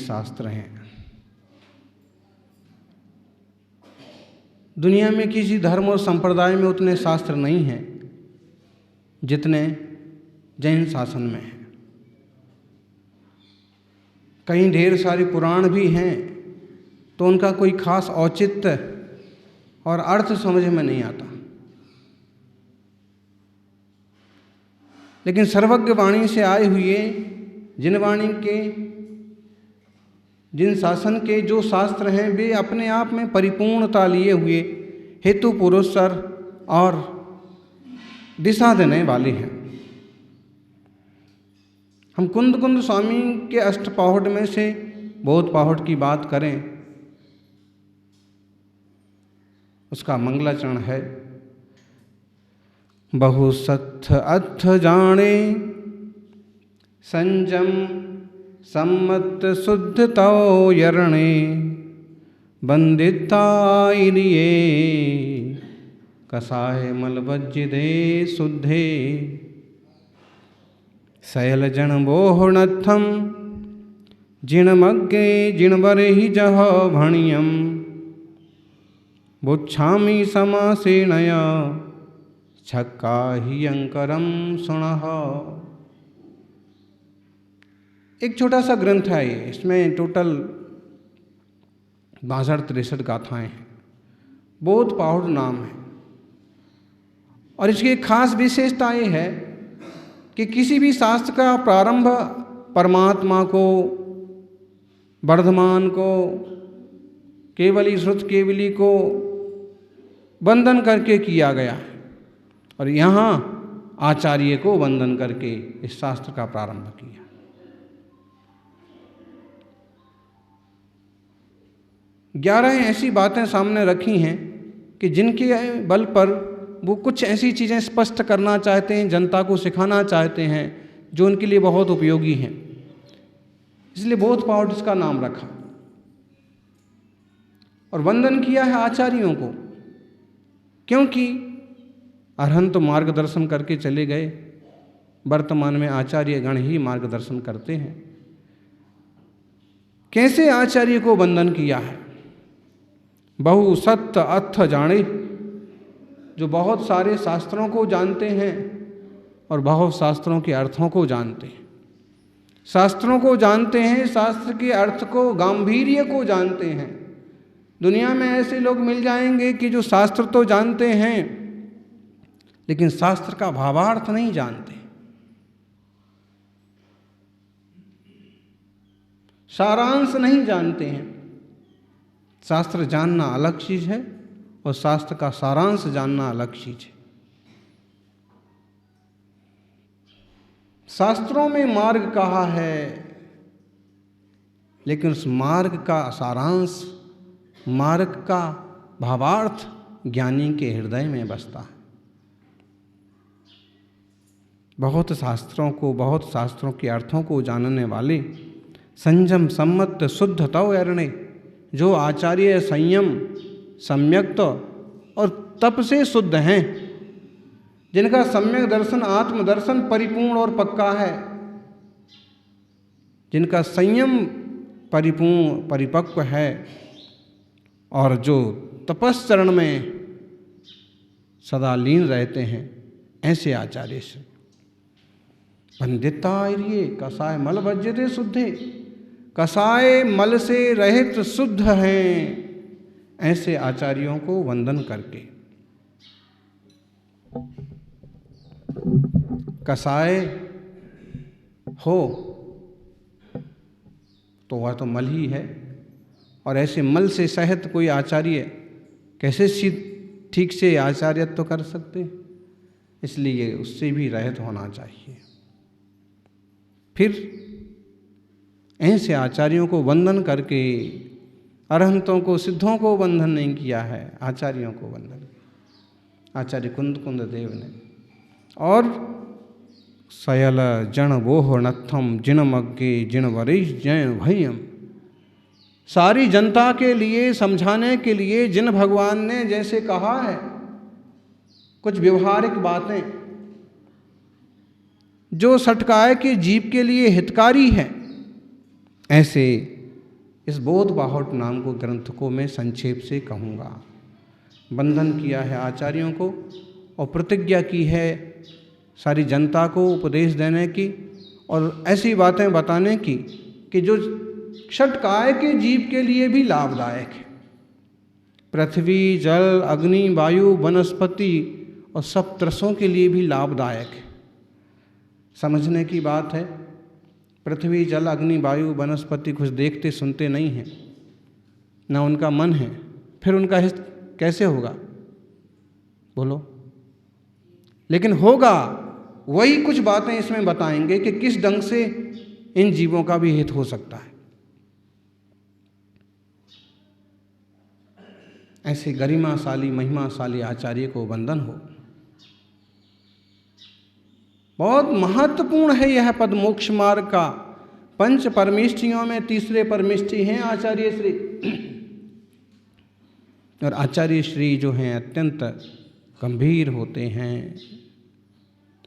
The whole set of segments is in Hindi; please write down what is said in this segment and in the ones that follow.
शास्त्र हैं। दुनिया में किसी धर्म और संप्रदाय में उतने शास्त्र नहीं हैं जितने जैन शासन में हैं। कहीं ढेर सारे पुराण भी हैं तो उनका कोई खास औचित्य और अर्थ समझ में नहीं आता। लेकिन सर्वज्ञ वाणी से आए हुए जिन वाणी के, जिन शासन के जो शास्त्र हैं, वे अपने आप में परिपूर्णता लिए हुए हेतु पुरुषर और दिशा देने वाले हैं। हम कुंद कुंद स्वामी के अष्टपाहुड़ में से बोध पाहुड़ की बात करें, उसका मंगलाचरण है। बहु सत्थ अथ जाने संजम सम्मत शुद्ध तौ यरणे बंदिताइरिये कसाय मलबज्जिदे शुद्धे शैल जन बोहणत्थम जिणमग्गे जिणवरहि जह भणियम बुच्छामि समासेनय छक्का ही अंकरम सुणः। एक छोटा सा ग्रंथ है ये, इसमें टोटल 62-63 गाथाएं हैं। बोध पाहुड़ नाम है और इसकी एक खास विशेषता ये है कि किसी भी शास्त्र का प्रारंभ परमात्मा को, वर्धमान को, केवली श्रुत केवली को वंदन करके किया गया है और यहाँ आचार्य को वंदन करके इस शास्त्र का प्रारंभ किया। ग्यारह ऐसी बातें सामने रखी हैं कि जिनके बल पर वो कुछ ऐसी चीज़ें स्पष्ट करना चाहते हैं, जनता को सिखाना चाहते हैं जो उनके लिए बहुत उपयोगी हैं। इसलिए बोध पाहुड़ इसका नाम रखा और वंदन किया है आचार्यों को, क्योंकि अरहंत मार्गदर्शन करके चले गए, वर्तमान में आचार्य गण ही मार्गदर्शन करते हैं। कैसे आचार्य को वंदन किया है? बहु सत्य अथ जाने, जो बहुत सारे शास्त्रों को जानते हैं और बहुत शास्त्रों के अर्थों को जानते हैं। शास्त्रों को जानते हैं, शास्त्र के अर्थ को, गांभीर्य को जानते हैं। दुनिया में ऐसे लोग मिल जाएंगे कि जो शास्त्र तो जानते हैं लेकिन शास्त्र का भावार्थ नहीं जानते, सारांश नहीं जानते हैं। शास्त्र जानना अलग चीज है और शास्त्र का सारांश जानना अलग चीज है। शास्त्रों में मार्ग कहा है लेकिन उस मार्ग का सारांश, मार्ग का भावार्थ ज्ञानी के हृदय में बसता है। बहुत शास्त्रों को, बहुत शास्त्रों के अर्थों को जानने वाले संयम सम्मत शुद्ध तव अरणे, जो आचार्य संयम, सम्यक्त और तप से शुद्ध हैं, जिनका सम्यक दर्शन, आत्मदर्शन परिपूर्ण और पक्का है, जिनका संयम परिपूर्ण परिपक्व है और जो तपश्चरण में सदा लीन रहते हैं, ऐसे आचार्य से पंडितार्य कसाय मल भज्यते शुद्धे, कसाय मल से रहित शुद्ध हैं, ऐसे आचार्यों को वंदन करके। कसाय हो तो वह तो मल ही है और ऐसे मल से सहित कोई आचार्य कैसे ठीक से आचार्यत्व कर सकते? इसलिए उससे भी रहित होना चाहिए। फिर ऐसे आचार्यों को वंदन करके, अरहंतों को, सिद्धों को वंदन नहीं किया है, आचार्यों को वंदन किया आचार्य कुंद कुंद देव ने। और सयल जन वोह नत्थम जिणमग्गे जिणवरिश जैन भयम, सारी जनता के लिए, समझाने के लिए जिन भगवान ने जैसे कहा है कुछ व्यवहारिक बातें जो सटकाए के जीव के लिए हितकारी है, ऐसे इस बोध बाहुट नाम को ग्रंथ को मैं संक्षेप से कहूँगा। बंधन किया है आचार्यों को और प्रतिज्ञा की है सारी जनता को उपदेश देने की और ऐसी बातें बताने की कि जो षटकाय के जीव के लिए भी लाभदायक है। पृथ्वी, जल, अग्नि, वायु, वनस्पति और सब त्रसों के लिए भी लाभदायक है। समझने की बात है, पृथ्वी, जल, अग्नि, वायु, वनस्पति कुछ देखते सुनते नहीं हैं, ना उनका मन है, फिर उनका हित कैसे होगा बोलो? लेकिन होगा, वही कुछ बातें इसमें बताएंगे कि किस ढंग से इन जीवों का भी हित हो सकता है। ऐसे गरिमाशाली महिमाशाली आचार्य को वंदन हो। बहुत महत्वपूर्ण है यह पद मोक्ष मार्ग का। पंच परमेष्ठियों में तीसरे परमेष्ठि हैं आचार्य श्री, और आचार्य श्री जो हैं अत्यंत गंभीर होते हैं,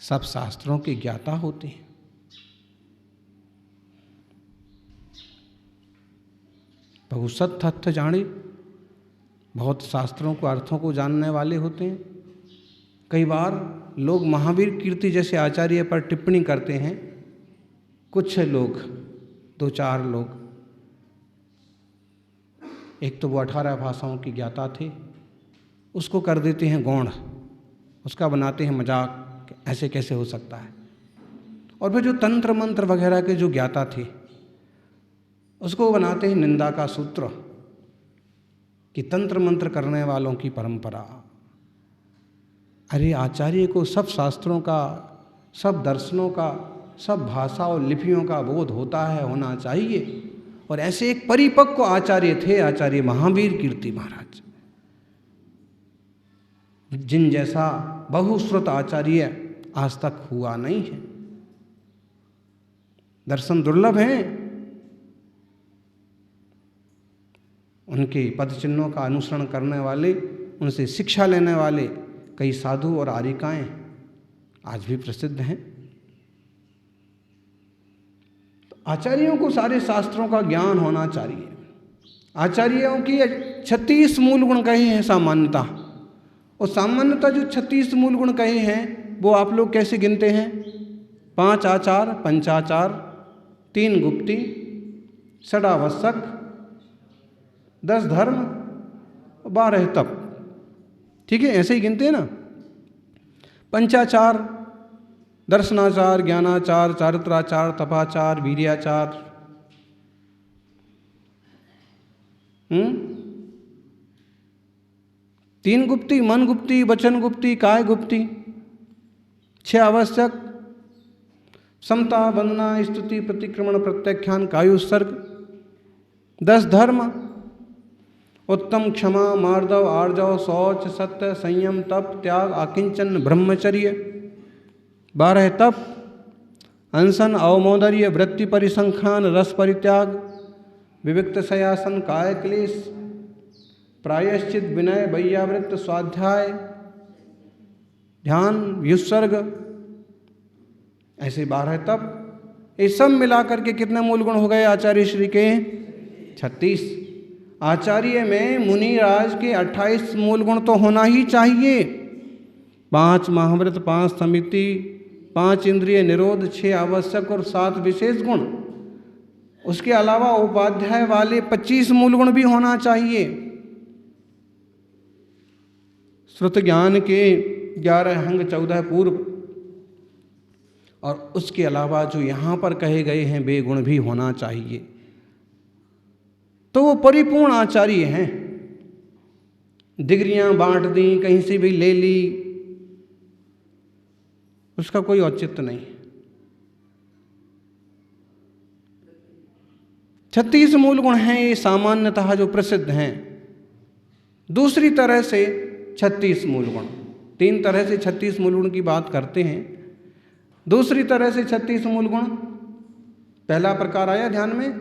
सब शास्त्रों के ज्ञाता होते हैं। बहुत सत तथ्य जाने, बहुत शास्त्रों को अर्थों को जानने वाले होते हैं। कई बार लोग महावीर कीर्ति जैसे आचार्य पर टिप्पणी करते हैं, कुछ लोग, 2-4 लोग, एक तो वो 18 भाषाओं की ज्ञाता थे, उसको कर देते हैं गौण, उसका बनाते हैं मजाक, ऐसे कैसे हो सकता है। और फिर जो तंत्र मंत्र वगैरह के जो ज्ञाता थे, उसको बनाते हैं निंदा का सूत्र कि तंत्र मंत्र करने वालों की परंपरा। अरे आचार्य को सब शास्त्रों का, सब दर्शनों का, सब भाषा और लिपियों का बोध होता है, होना चाहिए। और ऐसे एक परिपक्व आचार्य थे आचार्य महावीर कीर्ति महाराज, जिन जैसा बहुश्रुत आचार्य आज तक हुआ नहीं है। दर्शन दुर्लभ हैं। उनके पद चिन्हों का अनुसरण करने वाले, उनसे शिक्षा लेने वाले कई साधु और आर्यिकाएं आज भी प्रसिद्ध हैं। तो आचार्यों को सारे शास्त्रों का ज्ञान होना चाहिए। आचार्यों की 36 मूल गुण कहे हैं सामान्यता, और सामान्यता जो 36 मूल गुण कहे हैं वो आप लोग कैसे गिनते हैं? 5 आचार, पंचाचार, 3 गुप्ती, षडावश्यक, 10 धर्म, 12 तप। ठीक है, ऐसे ही गिनते हैं ना। पंचाचार, दर्शनाचार, ज्ञानाचार, चारित्राचार, तपाचार, वीर्याचार, 3 गुप्ती, मन गुप्ती, वचन गुप्ती, काय गुप्ती, 6 आवश्यक, समता, वंदना, स्तुति, प्रतिक्रमण, प्रत्याख्यान, कायुत्सर्ग, 10 धर्म, उत्तम, क्षमा, मार्दव, आर्जव, शौच, सत्य, संयम, तप, त्याग, आकिंचन, ब्रह्मचर्य, 12 तप, अनशन, अवमोदर्य, वृत्ति परिसंख्यान, रस परित्याग, विविक्त शयासन, काय क्लेश, प्रायश्चित, विनय, वैयावृत्त, स्वाध्याय, ध्यान, व्युत्सर्ग, ऐसे 12 तप। ये सब मिलाकर के कितने मूल गुण हो गए आचार्य श्री के? 36। आचार्य में मुनिराज के 28 मूल गुण तो होना ही चाहिए। 5 महाव्रत, 5 समिति, 5 इंद्रिय निरोध, 6 आवश्यक और 7 विशेष गुण। उसके अलावा उपाध्याय वाले 25 मूल गुण भी होना चाहिए। श्रुत ज्ञान के 11 अंग, 14 पूर्व, और उसके अलावा जो यहाँ पर कहे गए हैं वे गुण भी होना चाहिए। तो वो परिपूर्ण आचार्य हैं। डिग्रियां बांट दी, कहीं से भी ले ली, उसका कोई औचित्य नहीं। 36 मूल गुण हैं ये सामान्यतः जो प्रसिद्ध हैं। दूसरी तरह से 36 मूल गुण, 3 तरह से 36 मूल गुण की बात करते हैं। दूसरी तरह से 36 मूल गुण, पहला प्रकार आया ध्यान में,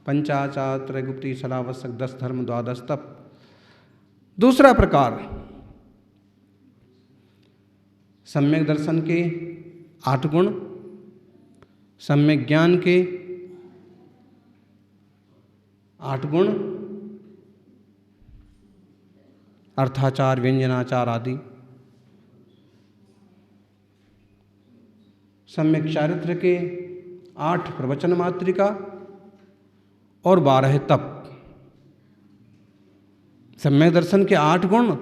पंचाचार, त्रैगुप्ती, षडावश्यक, 10 धर्म, 12 तप। दूसरा प्रकार सम्यक दर्शन के 8 गुण, सम्यक ज्ञान के 8 गुण, अर्थाचार, व्यंजनाचार आदि। सम्यक चारित्र के 8 प्रवचन मात्रिका और 12 तप। सम्यक दर्शन के 8 गुण,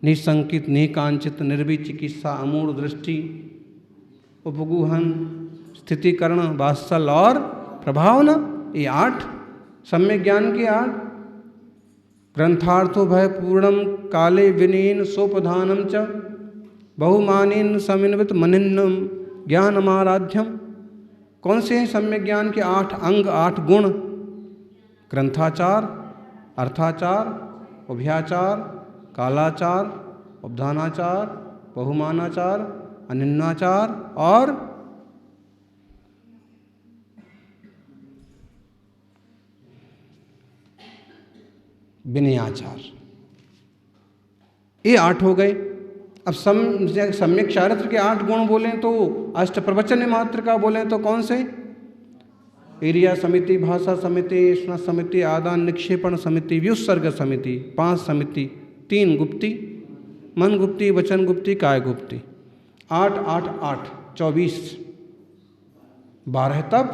निसंकित, निकांचित, निर्विचिकित्सा, अमूढ़ दृष्टि, उपगूहन, स्थितिकरण, वात्सल और प्रभावना, ये 8 सम्यक ज्ञान के 8। ग्रंथार्थो भय पूर्णम काले विनीन सोपधानम च बहुमानीन समिन्वित मनिन्नम ज्ञानमाराध्यम। कौन से हैं सम्यक ज्ञान के 8 अंग, 8 गुण? ग्रंथाचार, अर्थाचार, उभयाचार, कालाचार, उपधानाचार, बहुमानाचार, अनिन्नाचार और विनयाचार। ये 8 हो गए। अब सम्यक चारित्र के 8 गुण बोलें तो अष्ट प्रवचन मात्र का बोलें तो कौन से? एरिया समिति, भाषा समिति, स्मृति समिति, आदान निक्षेपण समिति, व्युत्सर्ग समिति, 5 समिति, 3 गुप्ति, मन गुप्ति, वचन गुप्ति, काय गुप्ति। 8 8 8 24। 12 तप,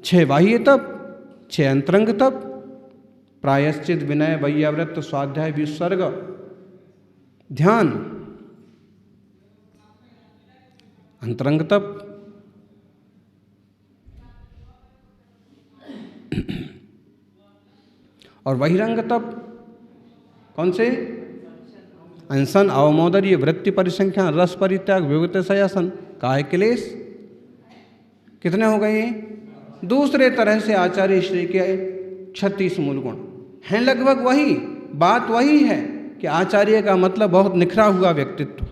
6 बाह्य तप, 6 अंतरंग तप, प्रायश्चित, विनय, वैयावृत्त, स्वाध्याय, व्युत्सर्ग, ध्यान, अंतरंग तप। और बहिरंग तप कौन से? अनशन, अवमोदर्य, वृत्ति परिसंख्या, रस परित्याग, विगत सयासन, काय क्लेश। कितने हो गए? दूसरे तरह से आचार्य श्री के 36 मूल गुण हैं। लगभग वही बात वही है कि आचार्य का मतलब बहुत निखरा हुआ व्यक्तित्व।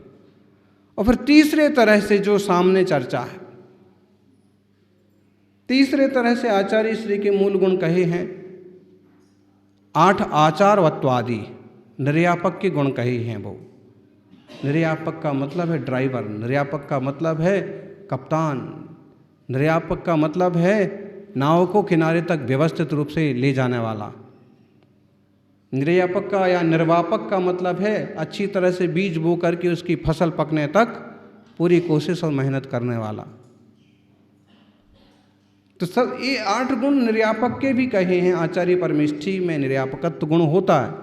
और फिर तीसरे तरह से जो सामने चर्चा है, तीसरे तरह से आचार्य श्री के मूल गुण कहे हैं 8 आचारवत्वादि, निर्यापक के गुण कहे हैं। वो निर्यापक का मतलब है ड्राइवर, निर्यापक का मतलब है कप्तान, निर्यापक का मतलब है नाव को किनारे तक व्यवस्थित रूप से ले जाने वाला। निर्यापक का या निर्वापक का मतलब है अच्छी तरह से बीज बो करके उसकी फसल पकने तक पूरी कोशिश और मेहनत करने वाला। तो सब ये 8 गुण निर्यापक के भी कहे हैं। आचार्य परमेष्ठी में निर्यापकत्व गुण होता है।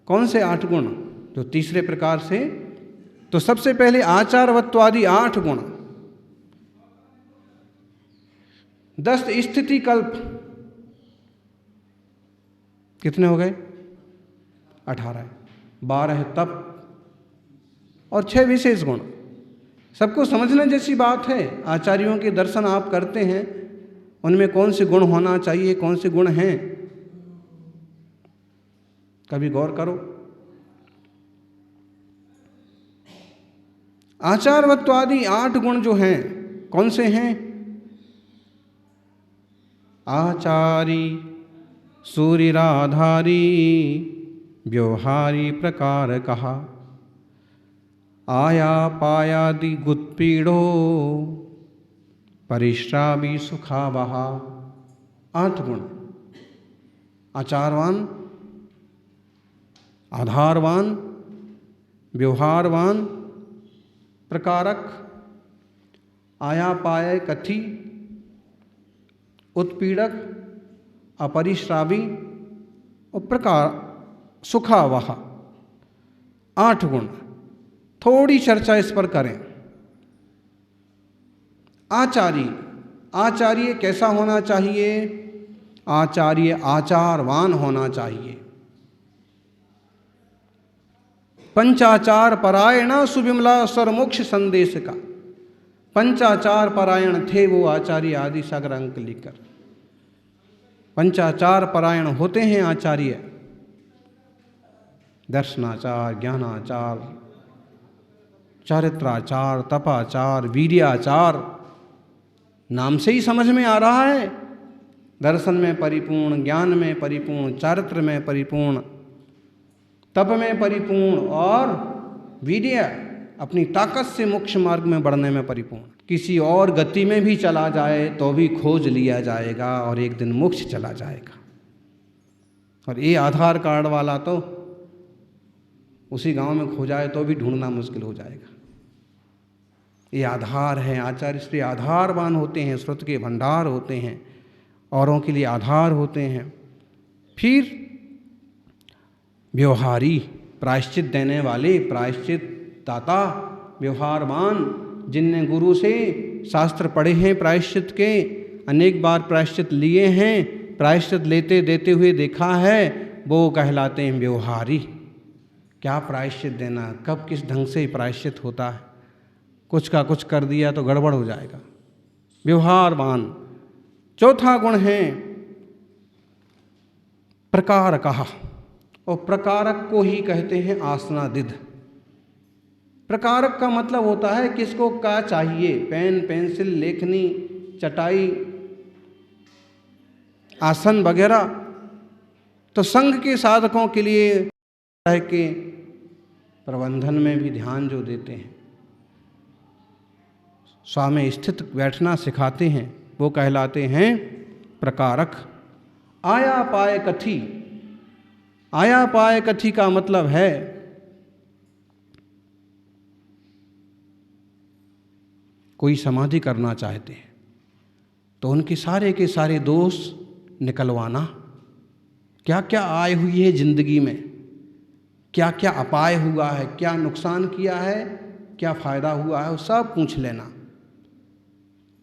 कौन से 8 गुण? जो तीसरे प्रकार से, तो सबसे पहले आचारवत्वादि 8 गुण। 10 स्थिति कल्प, कितने हो गए? 18। 12 तप और 6 विशेष गुण। सबको समझने जैसी बात है। आचार्यों के दर्शन आप करते हैं, उनमें कौन से गुण होना चाहिए, कौन से गुण हैं, कभी गौर करो। आचारवत्वादि 8 गुण जो हैं कौन से हैं? आचारी, सूर्यराधारी, व्यवहारी प्रकार कहा, आया पायादि गुत्पीड़ो, परिश्रावी सुखावहा। 8 गुण। आचारवान, आधारवान, व्यवहारवान, प्रकारक, आया पाय कथी, उत्पीड़क, अपरिश्रावी और प्रकार सुखावह। 8 गुण। थोड़ी चर्चा इस पर करें। आचार्य कैसा होना चाहिए? आचार्य आचारवान होना चाहिए। पंचाचार परायण सुविमला सर्वमोक्ष संदेश का। पंचाचार परायण थे वो आचार्य आदि सागर अंक लिखकर। पंचाचार परायण होते हैं आचार्य। दर्शनाचार, ज्ञानाचार, चारित्राचार, तपाचार, वीर्याचार, नाम से ही समझ में आ रहा है। दर्शन में परिपूर्ण, ज्ञान में परिपूर्ण, चारित्र में परिपूर्ण, तप में परिपूर्ण और वीर्य अपनी ताकत से मोक्ष मार्ग में बढ़ने में परिपूर्ण। किसी और गति में भी चला जाए तो भी खोज लिया जाएगा और एक दिन मोक्ष चला जाएगा। और ये आधार कार्ड वाला तो उसी गांव में खो जाए तो भी ढूंढना मुश्किल हो जाएगा। ये आधार है, आचार्य इसलिए आधारवान होते हैं, श्रुत के भंडार होते हैं, औरों के लिए आधार होते हैं। फिर व्यवहारी, प्रायश्चित देने वाले, प्रायश्चित दाता, व्यवहारवान, जिनने गुरु से शास्त्र पढ़े हैं प्रायश्चित के, अनेक बार प्रायश्चित लिए हैं, प्रायश्चित लेते देते हुए देखा है, वो कहलाते हैं व्यवहारी। क्या प्रायश्चित देना, कब किस ढंग से प्रायश्चित होता है, कुछ का कुछ कर दिया तो गड़बड़ हो जाएगा। व्यवहारवान। चौथा गुण है प्रकारकः, और प्रकारक को ही कहते हैं आसनादिद। प्रकारक का मतलब होता है किसको क्या चाहिए, पेन, पेंसिल, लेखनी, चटाई, आसन वगैरह। तो संघ के साधकों के लिए है कि प्रबंधन में भी ध्यान जो देते हैं, स्वामी स्थित बैठना सिखाते हैं, वो कहलाते हैं प्रकारक। आया पाय कथी, आया पाय कथी का मतलब है कोई समाधि करना चाहते हैं तो उनके सारे के सारे दोष निकलवाना, क्या क्या आय हुई है जिंदगी में, क्या क्या अपाय हुआ है, क्या नुकसान किया है, क्या फायदा हुआ है, वो सब पूछ लेना।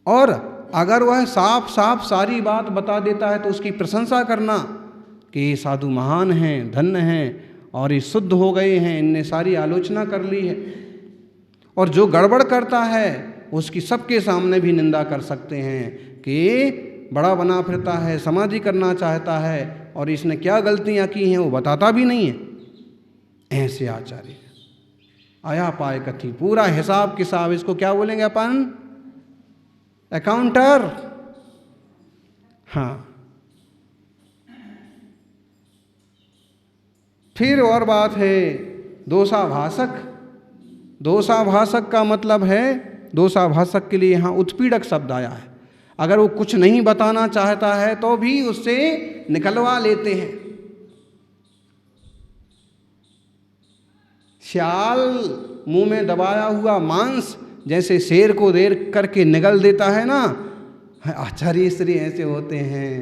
और अगर वह साफ साफ सारी बात बता देता है तो उसकी प्रशंसा करना कि ये साधु महान हैं, धन्य हैं और ये शुद्ध हो गए हैं, इनने सारी आलोचना कर ली है। और जो गड़बड़ करता है उसकी सबके सामने भी निंदा कर सकते हैं कि बड़ा बना फिरता है, समाधि करना चाहता है और इसने क्या गलतियां की हैं वो बताता भी नहीं है। ऐसे आचार्य आया पाय कथी, पूरा हिसाब किताब, इसको क्या बोलेंगे अपन, अकाउंटर। हाँ, फिर और बात है दोषाभाषक। दोषाभाषक का मतलब है, दोषाभाषक के लिए यहाँ उत्पीड़क शब्द आया है। अगर वो कुछ नहीं बताना चाहता है तो भी उससे निकलवा लेते हैं। श्याल मुंह में दबाया हुआ मांस जैसे शेर को देर करके निगल देता है ना, आचार्य श्री ऐसे होते हैं।